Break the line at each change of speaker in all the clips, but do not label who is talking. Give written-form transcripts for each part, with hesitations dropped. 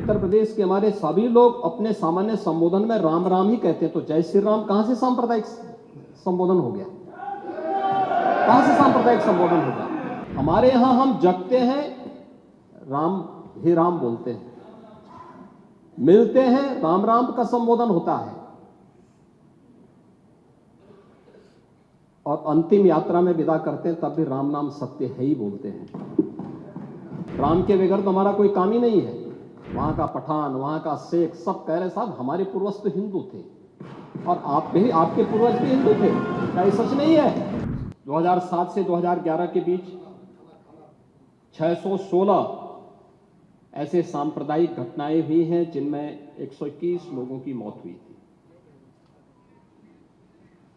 उत्तर प्रदेश के हमारे सभी लोग अपने सामान्य संबोधन में राम राम ही कहते हैं, तो जय श्री राम कहां से सांप्रदायिक संबोधन हो गया? कहां से सांप्रदायिक संबोधन हो गया? हमारे यहां हम जगते हैं राम ही राम बोलते हैं, मिलते हैं राम राम का संबोधन होता है, और अंतिम यात्रा में विदा करते हैं तब भी राम नाम सत्य है ही बोलते हैं। राम के बगैर तो हमारा कोई काम ही नहीं है। वहां का पठान, वहां का शेख सब कह रहे साहब हमारे पूर्वज तो हिंदू थे, और आप भी, आपके पूर्वज भी हिंदू थे। क्या ये सच नहीं है? 2007 से 2011 के बीच 616 ऐसे सांप्रदायिक घटनाएं हुई हैं जिनमें 121 लोगों की मौत हुई थी।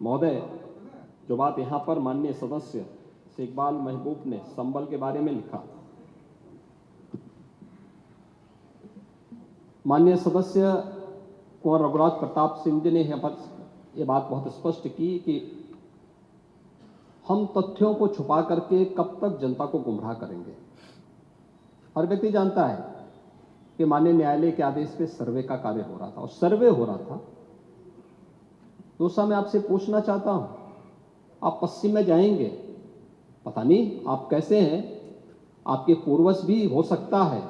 महोदय, जो बात यहां पर माननीय सदस्य शेख इकबाल महबूब ने संबल के बारे में लिखा, माननीय सदस्य कुंवर रघुराज प्रताप सिंह जी ने यहां पर यह बात बहुत स्पष्ट की कि हम तथ्यों को छुपा करके कब तक जनता को गुमराह करेंगे। हर व्यक्ति जानता है कि माननीय न्यायालय के आदेश पे सर्वे का कार्य हो रहा था, और सर्वे हो रहा था। दूसरा, मैं आपसे पूछना चाहता हूं, आप पश्चिम में जाएंगे, पता नहीं आप कैसे हैं, आपके पूर्वज भी हो सकता है,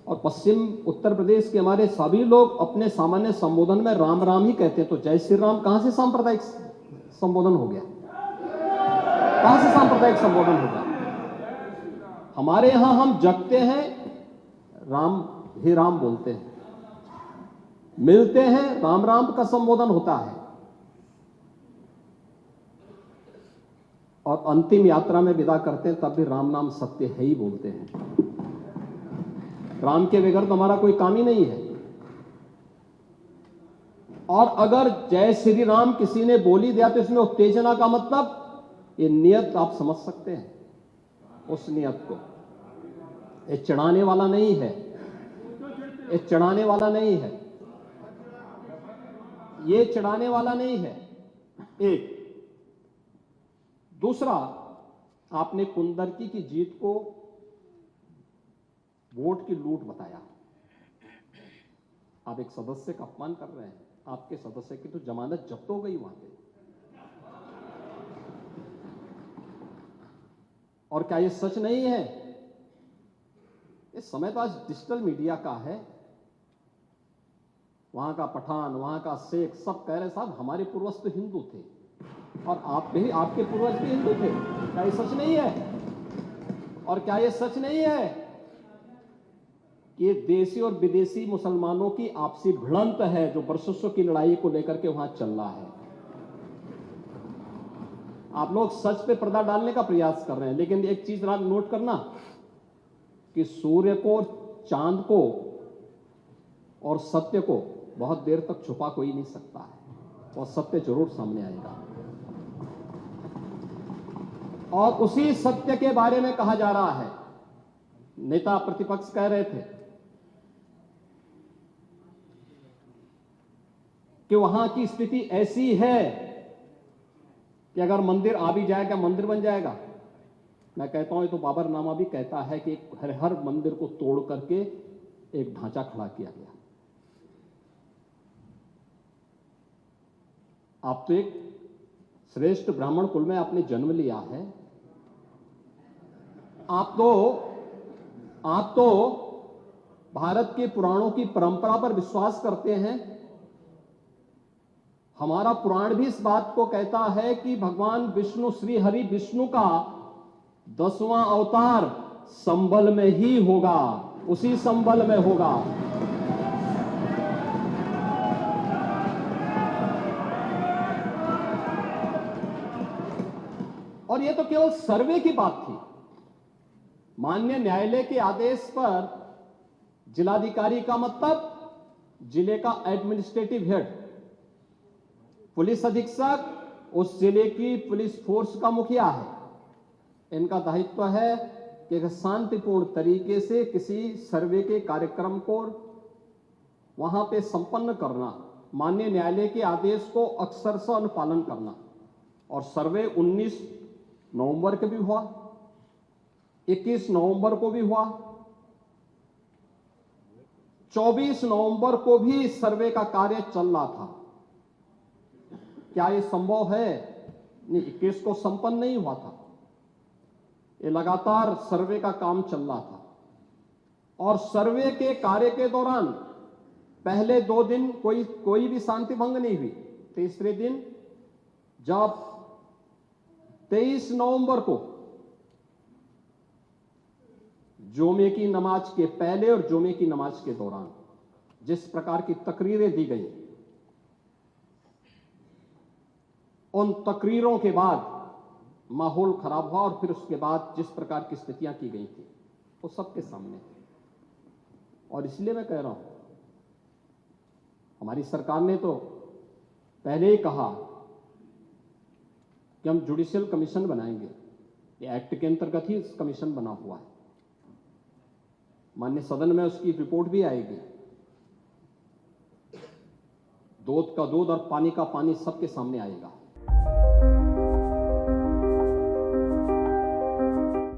और पश्चिम उत्तर प्रदेश के हमारे सभी लोग अपने सामान्य संबोधन में राम राम ही कहते हैं, तो जय श्री राम कहां से सांप्रदायिक संबोधन हो गया? कहां से सांप्रदायिक संबोधन हो गया? हमारे यहां हम जगते हैं राम ही राम बोलते हैं, मिलते हैं राम राम का संबोधन होता है, और अंतिम यात्रा में विदा करते हैं तब भी राम नाम सत्य है ही बोलते हैं। राम के बगैर तो हमारा कोई काम ही नहीं है। और अगर जय श्री राम किसी ने बोली दिया तो इसमें उत्तेजना का मतलब, ये नियत आप समझ सकते हैं उस नियत को। ये चढ़ाने वाला नहीं है, ये चढ़ाने वाला नहीं है, ये चढ़ाने वाला नहीं है। एक दूसरा, आपने कुंदरकी की जीत को वोट की लूट बताया। आप एक सदस्य का अपमान कर रहे हैं। आपके सदस्य की तो जमानत जब्त हो गई वहां पे। और क्या ये सच नहीं है? इस समय तो आज डिजिटल मीडिया का है। वहां का पठान, वहां का शेख सब कह रहे साहब हमारे पूर्वज तो हिंदू थे, और आप भी, आपके पूर्वज भी हिंदू थे। क्या ये सच नहीं है? और क्या ये सच नहीं है कि ये देशी और विदेशी मुसलमानों की आपसी भिड़ंत है जो वर्षों की लड़ाई को लेकर के वहां चल रहा है? आप लोग सच पे पर्दा डालने का प्रयास कर रहे हैं, लेकिन एक चीज नोट करना कि सूर्य को, चांद को और सत्य को बहुत देर तक छुपा कोई नहीं सकता है, और सत्य जरूर सामने आएगा। और उसी सत्य के बारे में कहा जा रहा है। नेता प्रतिपक्ष कह रहे थे कि वहां की स्थिति ऐसी है कि अगर मंदिर आ भी जाएगा, मंदिर बन जाएगा। मैं कहता हूं, ये तो बाबरनामा भी कहता है कि हर मंदिर को तोड़ करके एक ढांचा खड़ा किया गया। आप तो एक श्रेष्ठ ब्राह्मण कुल में आपने जन्म लिया है। आप तो भारत के पुराणों की परंपरा पर विश्वास करते हैं। हमारा पुराण भी इस बात को कहता है कि भगवान विष्णु, श्री हरि विष्णु का 10वां अवतार संबल में ही होगा, उसी संबल में होगा। और यह तो केवल सर्वे की बात थी। माननीय न्यायालय के आदेश पर जिलाधिकारी का मतलब जिले का एडमिनिस्ट्रेटिव हेड, पुलिस अधीक्षक उस जिले की पुलिस फोर्स का मुखिया है। इनका दायित्व है कि शांतिपूर्ण तरीके से किसी सर्वे के कार्यक्रम को वहां पे संपन्न करना, माननीय न्यायालय के आदेश को अक्षरशः अनुपालन करना। और सर्वे 19 नवंबर को भी हुआ, 21 नवंबर को भी हुआ, 24 नवंबर को भी सर्वे का कार्य चल रहा था। क्या यह संभव है? नहीं, 21 को संपन्न नहीं हुआ था। ये लगातार सर्वे का काम चल रहा था और सर्वे के कार्य के दौरान पहले 2 दिन कोई भी शांति भंग नहीं हुई। तीसरे दिन जब 23 नवंबर को जुमे की नमाज के पहले और जुमे की नमाज के दौरान जिस प्रकार की तकरीरें दी गई, उन तकरीरों के बाद माहौल खराब हुआ और फिर उसके बाद जिस प्रकार की स्थितियां की गई थी वो सबके सामने थी। और इसलिए मैं कह रहा हूं, हमारी सरकार ने तो पहले ही कहा कि हम जुडिशियल कमीशन बनाएंगे। ये एक्ट के अंतर्गत ही इस कमीशन बना हुआ है। माननीय सदन में उसकी रिपोर्ट भी आएगी। दूध का दूध और पानी का पानी सबके सामने आएगा।